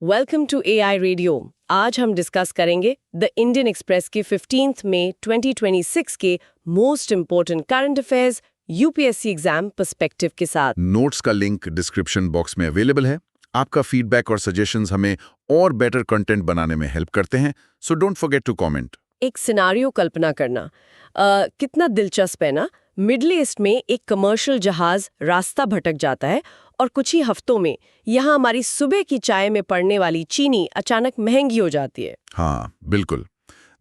Welcome to AI radio. आज हम discuss करेंगे द इंडियन एक्सप्रेस के 15 मई 2026 के most important current affairs UPSC exam perspective के साथ। नोट्स का लिंक डिस्क्रिप्शन बॉक्स में अवेलेबल है। आपका फीडबैक और सजेशंस हमें और बेटर कंटेंट बनाने में हेल्प करते हैं, so don't forget to comment. एक सिनारियो कल्पना करना कितना दिलचस्प है ना। मिडिल ईस्ट में एक कमर्शियल जहाज रास्ता भटक जाता है और कुछ ही हफ्तों में यहाँ हमारी सुबह की चाय में पड़ने वाली चीनी अचानक महंगी हो जाती है। हाँ बिल्कुल।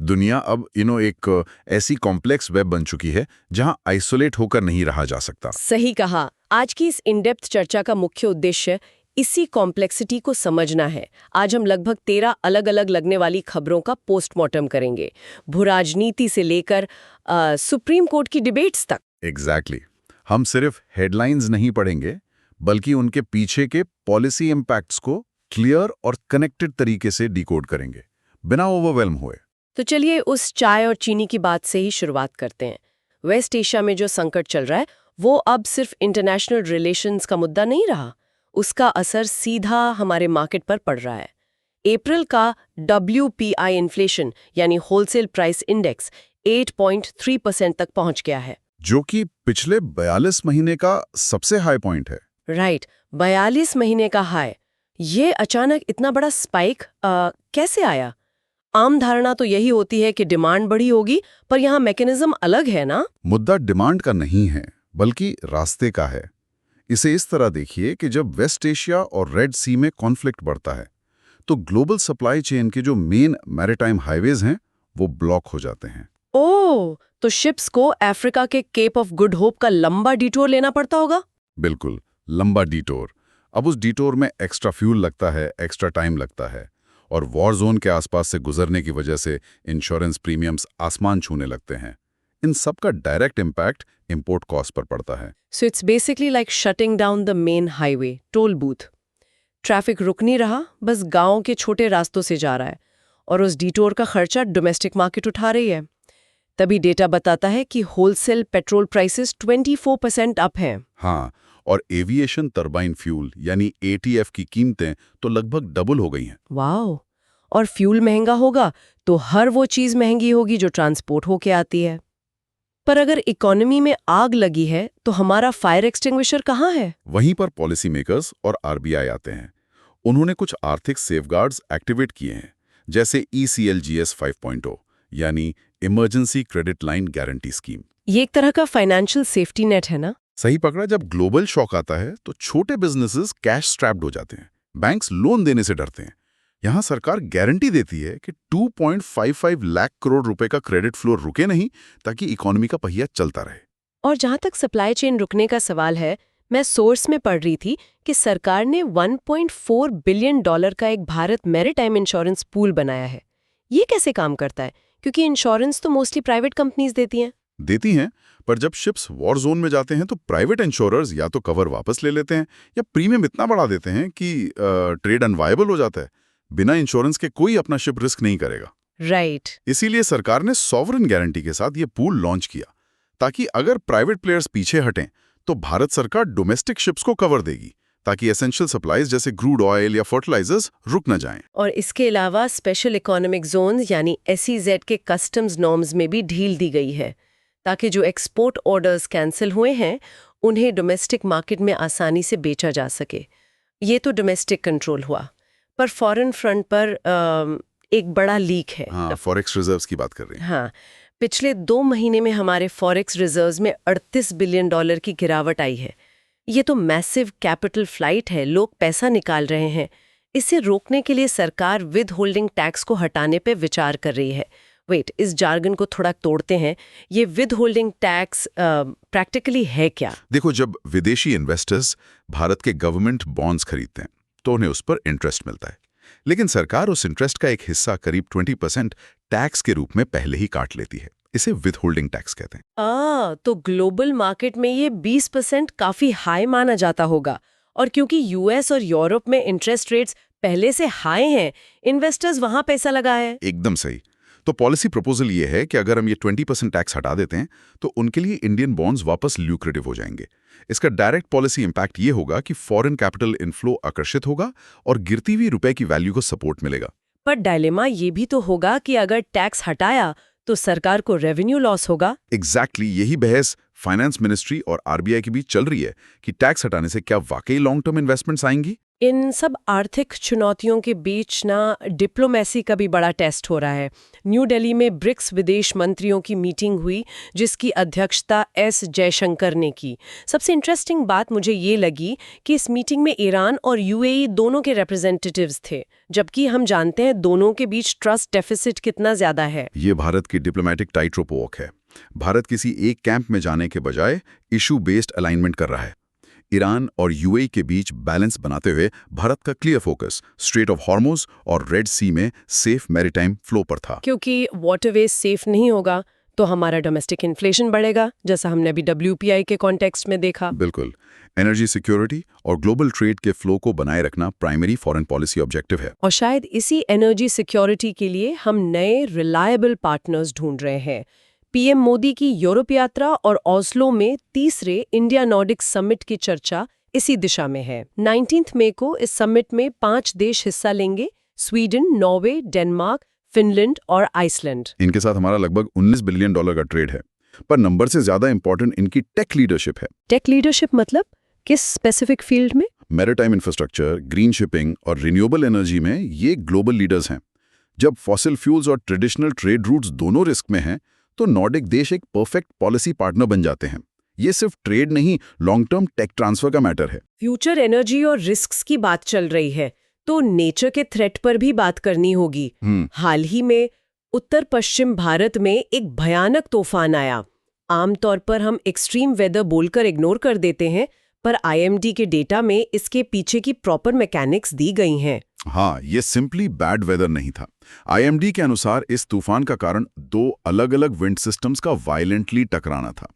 दुनिया अब एक ऐसी कॉम्प्लेक्स वेब बन चुकी है जहां आइसोलेट होकर नहीं रहा जा सकता। सही कहा। आज की इस इनडेप्थ चर्चा का मुख्य उद्देश्य इसी कॉम्प्लेक्सिटी को समझना है। आज हम लगभग 13 अलग अलग लगने वाली खबरों का पोस्टमार्टम करेंगे, भूराजनीति से लेकर सुप्रीम कोर्ट की डिबेट्स तक। एग्जैक्टली। हम सिर्फ हेडलाइंस नहीं पढ़ेंगे, बल्कि उनके पीछे के पॉलिसी इम्पैक्ट्स को क्लियर और कनेक्टेड तरीके से डिकोड करेंगे, बिना ओवरवेल्म हुए। तो चलिए उस चाय और चीनी की बात से ही शुरुआत करते हैं। वेस्ट एशिया में जो संकट चल रहा है वो अब सिर्फ इंटरनेशनल रिलेशंस का मुद्दा नहीं रहा, उसका असर सीधा हमारे मार्केट पर पड़ रहा है। अप्रैल का WPI इन्फ्लेशन यानी होलसेल प्राइस इंडेक्स 8.3% तक पहुंच गया है, जो कि पिछले 42 महीने का सबसे हाई पॉइंट है। राइट, 42 महीने का हाई। ये अचानक इतना बड़ा स्पाइक कैसे आया? आम धारणा तो यही होती है कि डिमांड बढ़ी होगी, पर यहाँ मैकेनिज्म अलग है ना। मुद्दा डिमांड का नहीं है, बल्कि रास्ते का है। इसे इस तरह देखिए कि जब वेस्ट एशिया और रेड सी में कॉन्फ्लिक्ट बढ़ता है, तो ग्लोबल सप्लाई चेन के जो मेन मैरीटाइम हाईवेज हैं, वो ब्लॉक हो जाते हैं। ओह, तो शिप्स को अफ्रीका के केप ऑफ गुड होप का लंबा डिटूर लेना पड़ता होगा। बिल्कुल, लंबा डिटोर। अब उस डिटोर में एक्स्ट्रा फ्यूल लगता है, एक्स्ट्रा टाइम लगता है, और वॉर जोन के आसपास से गुजरने की वजह से इंश्योरेंस प्रीमियम्स आसमान छूने लगते हैं। इन सब का डायरेक्ट इम्पैक्ट इंपोर्ट कॉस्ट पर पड़ता है। So it's basically like shutting down the main highway, toll booth. Traffic रुक नहीं रहा, बस गांव के छोटे रास्तों से जा रहा है, और उस डिटोर का खर्चा डोमेस्टिक मार्केट उठा रही है। तभी डेटा बताता है कि होलसेल पेट्रोल प्राइसेस 24% अप हैं। हाँ, और एविएशन टरबाइन फ्यूल यानी ATF की कीमतें तो लगभग डबल हो गई हैं। वाओ! और फ्यूल महंगा होगा तो हर वो चीज़ महंगी होगी जो ट्रांसपोर्ट होके आती है। पर अगर इकोनॉमी में आग लगी है तो हमारा फायर एक्सटिंग्विशर कहाँ है? वहीं पर पॉलिसी मेकर्स और RBI आते हैं। उन्होंने कुछ आर्थिक सेफगार्ड्स एक्टिवेट किए हैं, जैसे ECLGS 5.0 यानी emergency credit line guarantee scheme. ये एक तरह का फाइनेंशियल सेफ्टी नेट है ना? सही पकड़ा। जब ग्लोबल शॉक आता है तो छोटे बिजनेसेस कैश स्ट्रैप्ड हो जाते हैं, बैंक्स लोन देने से डरते हैं। यहाँ सरकार गारंटी देती है कि 2.55 लाख करोड़ रुपए का क्रेडिट फ्लो रुके नहीं, ताकि इकोनॉमी का पहिया चलता रहे। और जहाँ तक सप्लाई चेन रुकने का सवाल है, मैं सोर्स में पढ़ रही थी कि सरकार ने $1.4 बिलियन का एक भारत मैरीटाइम इंश्योरेंस पूल बनाया है। ये कैसे काम करता है? क्योंकि इंश्योरेंस तो मोस्टली प्राइवेट कंपनीज देती हैं। पर जब शिप्स वॉर जोन में जाते हैं तो प्राइवेट इंश्योरर्स या तो कवर वापस ले लेते हैं या प्रीमियम इतना बढ़ा देते हैं कि ट्रेड अनवायबल हो जाता है। बिना इंश्योरेंस के कोई अपना शिप रिस्क नहीं करेगा। राइट। इसीलिए सरकार ने सॉवरेन गारंटी के साथ ये पूल लॉन्च किया, ताकि अगर प्राइवेट प्लेयर्स पीछे हटें तो भारत सरकार डोमेस्टिक शिप्स को कवर देगी, ताकि एसेंशियल सप्लाईज जैसे क्रूड ऑयल या फर्टिलाइजर्स रुक न जाएं। और इसके अलावा स्पेशल इकोनॉमिक जोन यानी SEZ के कस्टम्स नॉर्म्स में भी ढील दी गई है, ताकि जो एक्सपोर्ट ऑर्डर्स कैंसिल हुए हैं उन्हें डोमेस्टिक मार्केट में आसानी से बेचा जा सके। ये तो डोमेस्टिक कंट्रोल हुआ, पर फॉरेन फ्रंट पर एक बड़ा लीक है। हाँ, फॉरेक्स रिजर्व्स की बात कर रहे हैं। हाँ, पिछले 2 महीने में हमारे फॉरेक्स रिजर्व्स में $38 बिलियन की गिरावट आई है। ये तो मैसिव कैपिटल फ्लाइट है, लोग पैसा निकाल रहे हैं। इसे रोकने के लिए सरकार विद होल्डिंग टैक्स को हटाने पे विचार कर रही है। वेट, इस जार्गन को थोड़ा तोड़ते हैं। ये विद होल्डिंग टैक्स प्रैक्टिकली है क्या? देखो, जब विदेशी इन्वेस्टर्स भारत के गवर्नमेंट बॉन्ड्स खरीदते हैं तो उन्हें उस पर इंटरेस्ट मिलता है, लेकिन सरकार उस इंटरेस्ट का एक हिस्सा करीब 20% टैक्स के रूप में पहले ही काट लेती है। इसे विद होल्डिंग टैक्स कहते हैं। तो ग्लोबल मार्केट में ये 20% काफी हाई माना जाता होगा, और क्योंकि US और यूरोप में इंटरेस्ट रेट्स पहले से हाई हैं, इन्वेस्टर्स वहां पैसा लगाए हैं। एकदम सही। तो पॉलिसी प्रपोजल ये है कि अगर हम ये 20% टैक्स हटा देते हैं तो उनके लिए इंडियन बॉन्ड्स वापस ल्यूक्रेटिव हो जाएंगे। इसका डायरेक्ट पॉलिसी इंपैक्ट ये होगा कि फॉरेन कैपिटल इनफ्लो आकर्षित होगा और गिरती हुई रुपए की वैल्यू को सपोर्ट मिलेगा। पर डायलेमा ये भी तो होगा कि अगर टैक्स हटाया तो सरकार को रेवेन्यू लॉस होगा। एग्जैक्टली यही बहस फाइनेंस मिनिस्ट्री और आरबीआई के बीच चल रही है कि टैक्स हटाने से क्या वाकई लॉन्ग टर्म इन्वेस्टमेंट्स आएंगी। इन सब आर्थिक चुनौतियों के बीच ना डिप्लोमेसी का भी बड़ा टेस्ट हो रहा है। न्यू दिल्ली में ब्रिक्स विदेश मंत्रियों की मीटिंग हुई जिसकी अध्यक्षता एस जयशंकर ने की। सबसे इंटरेस्टिंग बात मुझे ये लगी कि इस मीटिंग में ईरान और यूएई दोनों के रिप्रेजेंटेटिव्स थे, जबकि हम जानते हैं दोनों के बीच ट्रस्ट डेफिसिट कितना ज्यादा है। ये भारत की डिप्लोमेटिक टाइट रोप वॉक है। भारत किसी एक कैंप में जाने के बजाय इशू बेस्ड अलाइनमेंट कर रहा है। ईरान और यूएई के बीच बैलेंस बनाते हुए भारत का clear focus straight of Hormuz और रेड सी में सेफ मैरीटाइम फ्लो पर था। क्योंकि वाटरवे सेफ नहीं होगा तो हमारा डोमेस्टिक इन्फ्लेशन बढ़ेगा, जैसा हमने अभी WPI के कॉन्टेक्स्ट में देखा। बिल्कुल, एनर्जी सिक्योरिटी और ग्लोबल ट्रेड के फ्लो को बनाए रखना प्राइमरी फॉरेन पॉलिसी ऑब्जेक्टिव है। और शायद इसी एनर्जी सिक्योरिटी के लिए हम नए रिलायबल पार्टनर्स ढूंढ रहे हैं। पीएम मोदी की यूरोप यात्रा और ऑस्लो में तीसरे इंडिया नॉर्डिक समिट की चर्चा इसी दिशा में है। 19 मई को इस समिट में 5 देश हिस्सा लेंगे: स्वीडन, नॉर्वे, डेनमार्क, फिनलैंड और आइसलैंड। इनके साथ हमारा लगभग $19 बिलियन का ट्रेड है, पर नंबर से ज्यादा इंपॉर्टेंट इनकी टेक लीडरशिप है। टेक लीडरशिप मतलब किस स्पेसिफिक फील्ड में? मैरीटाइम इंफ्रास्ट्रक्चर, ग्रीन शिपिंग और रिन्यूएबल एनर्जी में ये ग्लोबल लीडर्स हैं। जब फॉसिल फ्यूल्स और ट्रेडिशनल ट्रेड रूट्स दोनों रिस्क में हैं, तो नॉर्डिक देश एक परफेक्ट पॉलिसी पार्टनर बन जाते हैं। ये सिर्फ ट्रेड नहीं, लॉन्ग टर्म टेक ट्रांसफर का मैटर है। फ्यूचर एनर्जी और रिस्क्स की बात चल रही है तो नेचर के थ्रेट पर भी बात करनी होगी। हाल ही में उत्तर पश्चिम भारत में एक भयानक तूफान आया। आमतौर पर हम एक्सट्रीम वेदर बोलकर इग्नोर कर देते हैं, पर IMD के डेटा में इसके पीछे की प्रॉपर मैकेनिक्स दी गई हैं। हाँ, ये सिंपली बैड वेदर नहीं था। IMD के अनुसार इस तूफान का कारण 2 अलग-अलग विंड सिस्टम्स का वायलेंटली टकराना था।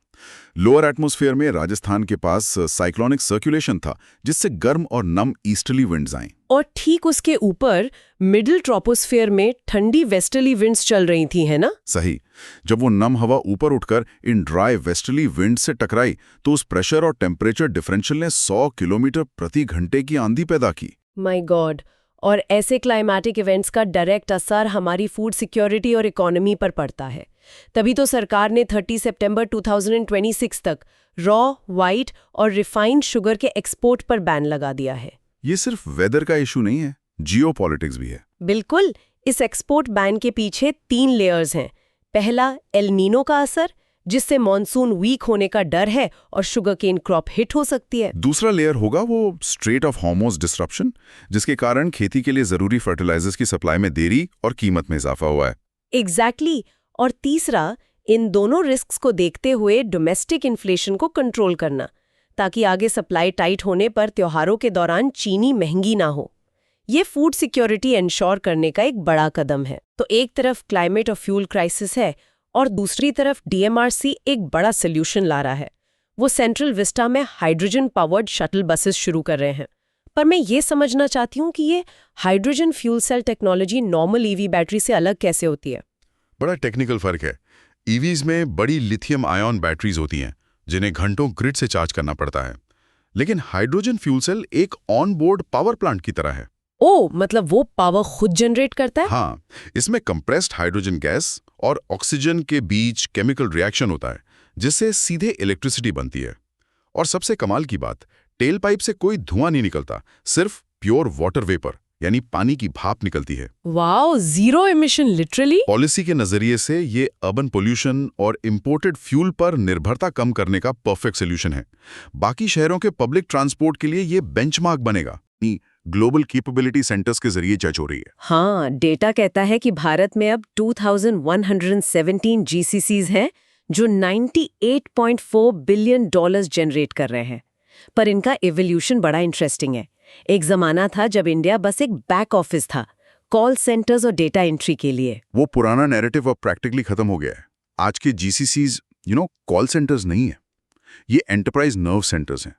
लोअर एटमॉस्फेयर में राजस्थान के पास साइक्लोनिक सर्कुलेशन था, जिससे गर्म और नम ईस्टर्ली विंड्स आईं। और ठीक उसके ऊपर मिडिल ट्रोपोस्फेयर में ठंडी वेस्टर्ली विंड्स चल रही थी, है ना? सही। जब वो नम हवा ऊपर उठकर इन ड्राई वेस्टर्ली विंड से टकराई तो उस प्रेशर और टेम्परेचर डिफरेंशियल ने 100 किलोमीटर प्रति घंटे की आंधी पैदा की। My God. और ऐसे क्लाइमेटिक इवेंट्स का डायरेक्ट असर हमारी फूड सिक्योरिटी और इकोनॉमी पर पड़ता है। तभी तो सरकार ने 30 सितंबर 2026 तक रॉ, व्हाइट और रिफाइंड शुगर के एक्सपोर्ट पर बैन लगा दिया है। ये सिर्फ वेदर का इशू नहीं है, जियोपॉलिटिक्स भी है। बिल्कुल। इस एक्सपोर्ट बैन के पीछे 3 लेयर्स हैं। पहला, एल नीनो का असर, जिससे मॉनसून वीक होने का डर है और शुगरकेन क्रॉप हिट हो सकती है। दूसरा लेयर होगा वो स्ट्रेट ऑफ हॉर्मुज डिसरप्शन, जिसके कारण खेती के लिए जरूरी फर्टिलाइजर्स की सप्लाई में देरी और कीमत में इजाफा हुआ है। एग्जैक्टली। और तीसरा, इन दोनों रिस्क्स को देखते हुए डोमेस्टिक इन्फ्लेशन को कंट्रोल करना, ताकि आगे सप्लाई टाइट होने पर त्योहारों के दौरान चीनी महंगी ना हो। ये फूड सिक्योरिटी इंश्योर करने का एक बड़ा कदम है। तो एक तरफ क्लाइमेट और फ्यूल क्राइसिस है और दूसरी तरफ DMRC एक बड़ा सोल्यूशन ला रहा है। वो सेंट्रल विस्टा में हाइड्रोजन पावर्ड शटल बसेस शुरू कर रहे हैं। पर मैं ये समझना चाहती हूँ कि ये hydrogen fuel cell technology normal EV battery से अलग कैसे होती है? बड़ा टेक्निकल फर्क है। EVs में बड़ी लिथियम आयन बैटरीज होती हैं, जिन्हें घंटों ग्रिड से चार्ज करना पड़ता है। लेकिन हाइड्रोजन फ्यूल सेल एक ऑन बोर्ड पावर प्लांट की तरह है। ओ, मतलब वो पावर खुद जनरेट करता है? हाँ, इसमें कंप्रेस्ड हाइड्रोजन गैस और ऑक्सीजन के बीच केमिकल रिएक्शन होता है, जिससे सीधे इलेक्ट्रिसिटी बनती है। और सबसे कमाल की बात, टेल पाइप से कोई धुआं नहीं निकलता, सिर्फ प्योर वाटर वेपर यानी पानी की भाप निकलती है। Wow, zero emission literally. Policy के नजरिए से ये अर्बन पोल्यूशन और इंपोर्टेड फ्यूल पर निर्भरता कम करने का परफेक्ट सोल्यूशन है। बाकी शहरों के पब्लिक ट्रांसपोर्ट के लिए ये बेंचमार्क बनेगा। ग्लोबल कैपेबिलिटी सेंटर्स के जरिए जज हो रही है। हाँ, डेटा कहता है कि भारत में अब 2117 GCCs हैं जो $98.4 बिलियन जनरेट कर रहे हैं। पर इनका एवोल्यूशन बड़ा इंटरेस्टिंग है। एक जमाना था जब इंडिया बस एक बैक ऑफिस था, कॉल सेंटर्स और डेटा एंट्री के लिए। वो पुराना नैरेटिव अब प्रैक्टिकली खत्म हो गया है। आज के GCCs कॉल सेंटर्स नहीं है, ये एंटरप्राइज नर्व सेंटर्स हैं।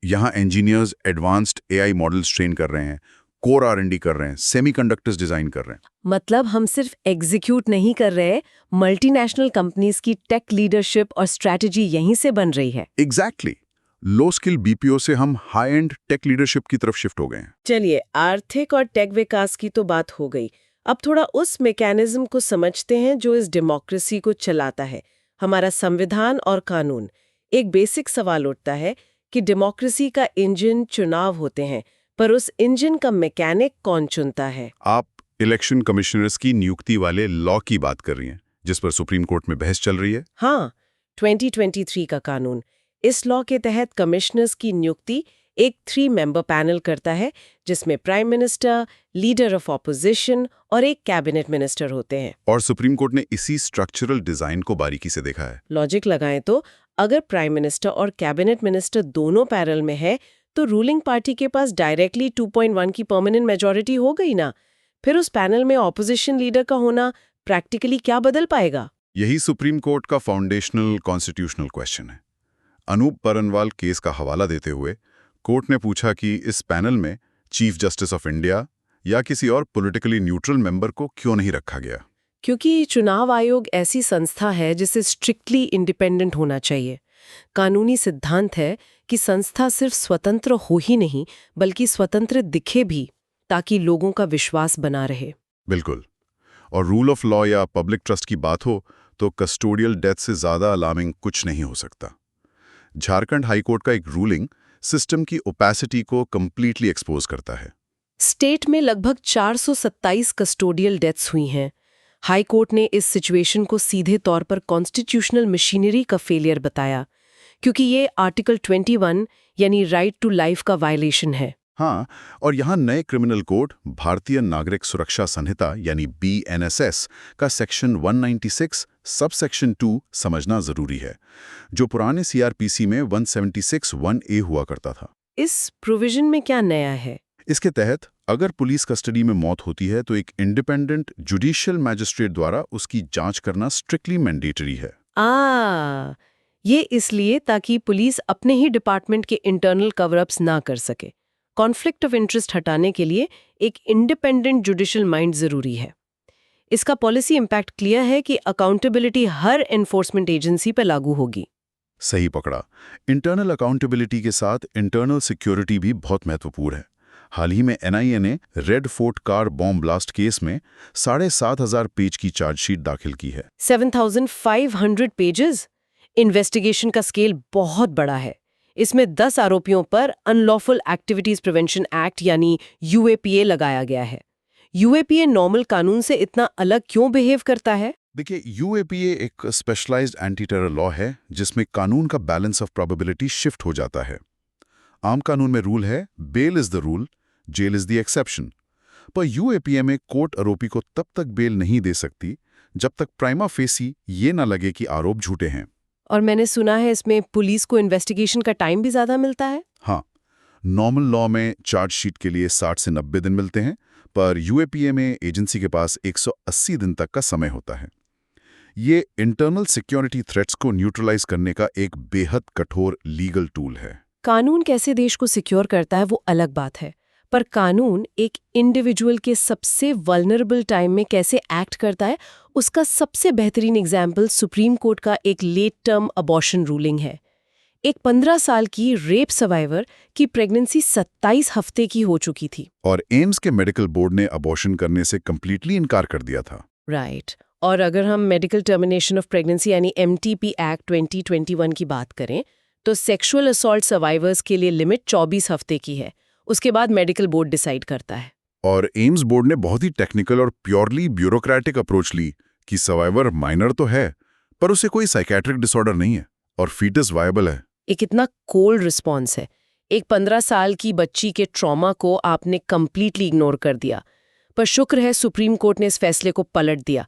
यहाँ engineers advanced AI models train कर रहे हैं, कोर R&D कर रहे हैं, सेमीकंडक्टर्स डिजाइन कर रहे हैं। मतलब हम सिर्फ एग्जीक्यूट नहीं कर रहे, मल्टीनेशनल कंपनीज की टेक लीडरशिप और स्ट्रैटेजी यहीं से बन रही है। एग्जैक्टली। लो स्किल BPO से हम हाई एंड टेक लीडरशिप की तरफ शिफ्ट हो गए हैं। चलिए, आर्थिक और टेक विकास की तो बात हो गई। अब थोड़ा उस मैकेनिज्म को समझते हैं जो इस डेमोक्रेसी को चलाता है, हमारा संविधान और कानून। एक बेसिक सवाल उठता है कि डेमोक्रेसी का इंजन चुनाव होते हैं, पर उस इंजन का मैकेनिक कौन चुनता है? आप इलेक्शन कमिश्नर्स की नियुक्ति वाले लॉ की बात कर रही हैं, जिस पर सुप्रीम कोर्ट में बहस चल रही है। हाँ, 2023 का कानून। इस लॉ के तहत कमिश्नर्स की नियुक्ति एक 3 मेंबर पैनल करता है, जिसमें prime minister, leader of opposition और एक कैबिनेट मिनिस्टर होते हैं। और सुप्रीम कोर्ट ने इसी स्ट्रक्चरल डिजाइन को बारीकी से देखा है। लॉजिक लगाएं तो अगर प्राइम मिनिस्टर और कैबिनेट मिनिस्टर दोनों पैनल में है, तो रूलिंग पार्टी के पास डायरेक्टली 2.1 की परमानेंट मेजॉरिटी हो गई ना। फिर उस पैनल में ऑपोजिशन लीडर का होना प्रैक्टिकली क्या बदल पाएगा? यही सुप्रीम कोर्ट का फाउंडेशनल कॉन्स्टिट्यूशनल क्वेश्चन है। अनूप परनवाल केस का हवाला देते हुए कोर्ट ने पूछा कि इस पैनल में चीफ जस्टिस ऑफ इंडिया या किसी और पॉलिटिकली न्यूट्रल मेंबर को क्यों नहीं रखा गया। क्योंकि चुनाव आयोग ऐसी संस्था है जिसे स्ट्रिक्टली इंडिपेंडेंट होना चाहिए। कानूनी सिद्धांत है कि संस्था सिर्फ स्वतंत्र हो ही नहीं, बल्कि स्वतंत्र दिखे भी, ताकि लोगों का विश्वास बना रहे। बिल्कुल। और रूल ऑफ लॉ या पब्लिक ट्रस्ट की बात हो तो कस्टोडियल डेथ से ज्यादा अलार्मिंग कुछ नहीं हो सकता। झारखंड हाईकोर्ट का एक रूलिंग सिस्टम की ओपेसिटी को कंप्लीटली एक्सपोज करता है। स्टेट में लगभग 427 कस्टोडियल डेथ्स हुई हैं। हाई कोर्ट ने इस सिचुएशन को सीधे तौर पर कॉन्स्टिट्यूशनल मशीनरी का फेलियर बताया, क्योंकि ये आर्टिकल 21 यानी राइट टू लाइफ का वायलेशन है। हाँ, और यहाँ नए क्रिमिनल कोड भारतीय नागरिक सुरक्षा संहिता यानी BNSS का सेक्शन 196 सब सेक्शन 2 समझना जरूरी है, जो पुराने CRPC में 176(1)A हुआ करता था। इस प्रोविजन में क्या नया है? इसके तहत अगर पुलिस कस्टडी में मौत होती है तो एक इंडिपेंडेंट जुडिशियल मैजिस्ट्रेट द्वारा उसकी जांच करना स्ट्रिक्टली मैंडेटरी है। ये इसलिए ताकि पुलिस अपने ही डिपार्टमेंट के इंटरनल कवरअप्स ना कर सके। कॉन्फ्लिक्ट ऑफ इंटरेस्ट हटाने के लिए एक इंडिपेंडेंट जुडिशियल माइंड जरूरी है। इसका पॉलिसी इंपैक्ट क्लियर है कि अकाउंटेबिलिटी हर एनफोर्समेंट एजेंसी पर लागू होगी। सही पकड़ा। इंटरनल अकाउंटेबिलिटी के साथ इंटरनल सिक्योरिटी भी बहुत महत्वपूर्ण है। हाल ही में NIA ने red fort car bomb blast case में 7,500 पेज की चार्जशीट दाखिल की है। 7,500 पेजेस? इन्वेस्टिगेशन का स्केल बहुत बड़ा है। इसमें 10 आरोपियों पर अनलॉफुल एक्टिविटीज प्रिवेंशन एक्ट यानी UAPA लगाया गया है। UAPA नॉर्मल कानून से इतना अलग क्यों बिहेव करता है? देखिए, UAPA एक स्पेशलाइज्ड एंटी टेरर लॉ है जिसमें कानून का बैलेंस ऑफ प्रोबेबिलिटी शिफ्ट हो जाता है। आम कानून में रूल है bail is the rule, jail is the exception. पर UAPA में कोर्ट आरोपी को तब तक बेल नहीं दे सकती जब तक प्राइमा फेसी ये ना लगे कि आरोप झूठे हैं। और मैंने सुना है इसमें पुलिस को इन्वेस्टिगेशन का टाइम भी ज्यादा मिलता है। हाँ, नॉर्मल लॉ में चार्जशीट के लिए 60 से 90 दिन मिलते हैं, पर UAPA में एजेंसी के पास 180 दिन तक का समय होता है। ये इंटरनल सिक्योरिटी थ्रेट्स को न्यूट्रलाइज करने का एक बेहद कठोर लीगल टूल है। कानून कैसे देश को सिक्योर करता है वो अलग बात है, पर कानून एक इंडिविजुअल के सबसे वल्नरेबल टाइम में कैसे एक्ट करता है, उसका सबसे बेहतरीन एग्जाम्पल सुप्रीम कोर्ट का एक लेट टर्म अबॉर्शन रूलिंग है। एक 15 साल की रेप सर्वाइवर की प्रेगनेंसी 27 हफ्ते की हो चुकी थी और एम्स के मेडिकल बोर्ड ने अबॉर्शन करने से कंप्लीटली इनकार कर दिया था। राइट। और अगर हम मेडिकल टर्मिनेशन ऑफ प्रेगनेंसी यानी MTP एक्ट 2021 की बात करें, तो सेक्सुअल असॉल्ट सर्वाइवर्स के लिए लिमिट 24 हफ्ते की है। उसके बाद मेडिकल बोर्ड डिसाइड करता है। और एम्स बोर्ड ने बहुत ही टेक्निकल और प्योरली ब्यूरोक्रेटिक अप्रोच ली कि सर्वाइवर माइनर तो है, पर उसे कोई साइकेट्रिक डिसऑर्डर नहीं है और फीटस वायबल है। एक इतना कोल्ड रिस्पॉन्स है। एक 15 साल की बच्ची के ट्रॉमा को आपने कंप्लीटली इग्नोर कर दिया। पर शुक्र है सुप्रीम कोर्ट ने इस फैसले को पलट दिया।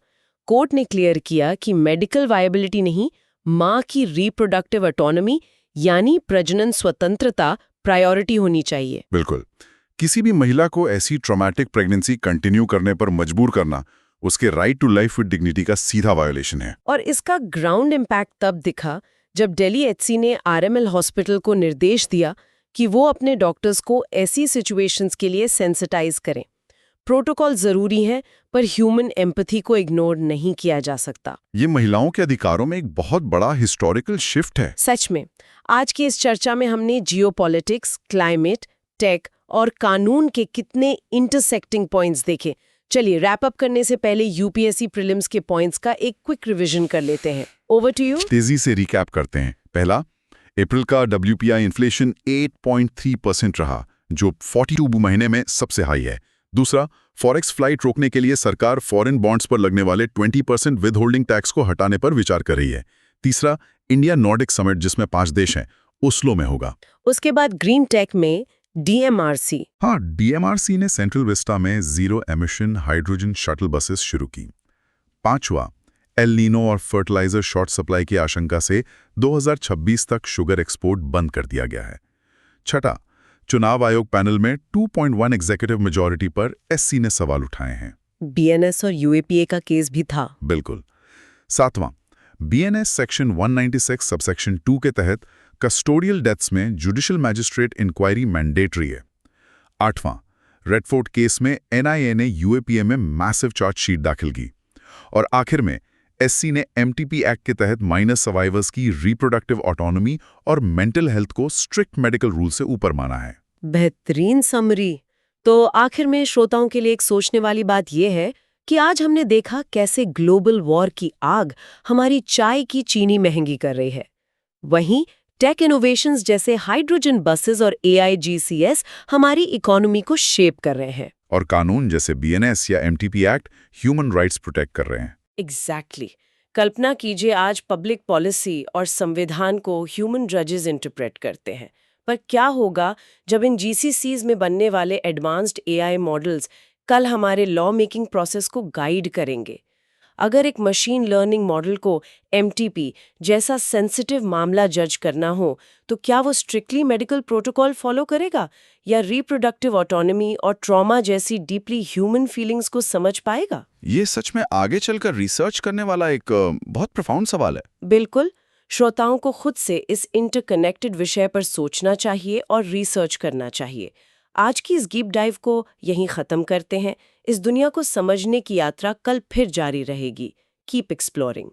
कोर्ट ने क्लियर किया कि मेडिकल वायबिलिटी नहीं, माँ की रिप्रोडक्टिव ऑटोनॉमी यानी प्रजनन स्वतंत्रता प्रायोरिटी होनी चाहिए। बिल्कुल। किसी भी महिला को ऐसी ट्रॉमेटिक प्रेगनेंसी कंटिन्यू करने पर मजबूर करना उसके right to life with dignity का सीधा वायोलेशन है। और इसका ग्राउंड इम्पैक्ट तब दिखा जब दिल्ली HC ने RML हॉस्पिटल को निर्देश दिया कि वो अपने डॉक्टर्स को ऐसी सिचुएशंस के लिए सेंसिटाइज करें। प्रोटोकॉल जरूरी है, पर ह्यूमन एम्पैथी को इग्नोर नहीं किया जा सकता। ये महिलाओं के अधिकारों में एक बहुत बड़ा हिस्टोरिकल शिफ्ट है। सच में आज की इस चर्चा में हमने जियोपॉलिटिक्स, क्लाइमेट, टेक और कानून के कितने इंटरसेक्टिंग पॉइंट्स देखे। चलिए रैप अप करने से पहले यूपीएससी प्रीलिम्स के पॉइंट्स का एक क्विक रिवीजन कर लेते हैं। Over to you. तेजी से रिकैप करते हैं। पहला, अप्रैल का WPI इन्फ्लेशन 8.3% रहा, जो 42 महीने में सबसे हाई है। दूसरा, फॉरेक्स फ्लाइट रोकने के लिए सरकार फॉरेन बॉन्ड्स पर लगने वाले 20% विद होल्डिंग टैक्स को हटाने पर विचार कर रही है। तीसरा, इंडिया नॉर्डिक समिट, जिसमें 5 देश हैं, ओस्लो में होगा। उसके बाद ग्रीन टेक में DMRC। हाँ, DMRC ने सेंट्रल विस्टा में zero emission hydrogen shuttle buses शुरू की। पांचवा, एल नीनो और फर्टिलाइजर शॉर्ट सप्लाई की आशंका से 2026 तक शुगर एक्सपोर्ट बंद कर दिया गया है। छठा, चुनाव आयोग पैनल में 2.1 एग्जीक्यूटिव मेजॉरिटी पर SC ने सवाल उठाए हैं। BNS और UAPA का केस भी था। बिल्कुल। सातवां, BNS सेक्शन 196 सबसेक्शन 2 के तहत कस्टोडियल डेथ्स में जुडिशियल मैजिस्ट्रेट इंक्वायरी मैंडेटरी है। आठवां, रेडफोर्ट केस में NIA ने UAPA में मैसिव चार्जशीट दाखिल की। और आखिर में SC ने MTP एक्ट के तहत माइनर सर्वाइवर्स की रिप्रोडक्टिव ऑटोनॉमी और मेंटल हेल्थ को स्ट्रिक्ट मेडिकल रूल से ऊपर माना है। बेहतरीन समरी। तो आखिर में श्रोताओं के लिए एक सोचने वाली बात यह है कि आज हमने देखा कैसे ग्लोबल वॉर की आग हमारी चाय की चीनी महंगी कर रही है। वहीं टेक इनोवेशंस जैसे हाइड्रोजन बसेस और AIGCS हमारी इकोनॉमी को शेप कर रहे हैं। और कानून जैसे BNS या MTP act human rights protect कर रहे हैं। एग्जैक्टली। कल्पना कीजिए आज पब्लिक पॉलिसी और संविधान को ह्यूमन जजेस इंटरप्रेट करते हैं, पर क्या होगा जब इन GCCs में बनने वाले एडवांस्ड AI मॉडल्स कल हमारे लॉ मेकिंग प्रोसेस को गाइड करेंगे? अगर एक मशीन लर्निंग मॉडल को MTP जैसा सेंसिटिव मामला जज करना हो, तो क्या वो स्ट्रिक्टली मेडिकल प्रोटोकॉल फॉलो करेगा या रिप्रोडक्टिव ऑटोनॉमी और ट्रॉमा जैसी डीपली ह्यूमन फीलिंग्स को समझ पाएगा? ये सच में आगे चलकर रिसर्च करने वाला एक बहुत प्रोफाउंड सवाल है। बिल्कुल। श्रोताओं को खुद से इस इंटरकनेक्टेड विषय पर सोचना चाहिए और रिसर्च करना चाहिए। आज की इस डीप डाइव को यहीं खत्म करते हैं। इस दुनिया को समझने की यात्रा कल फिर जारी रहेगी। Keep exploring.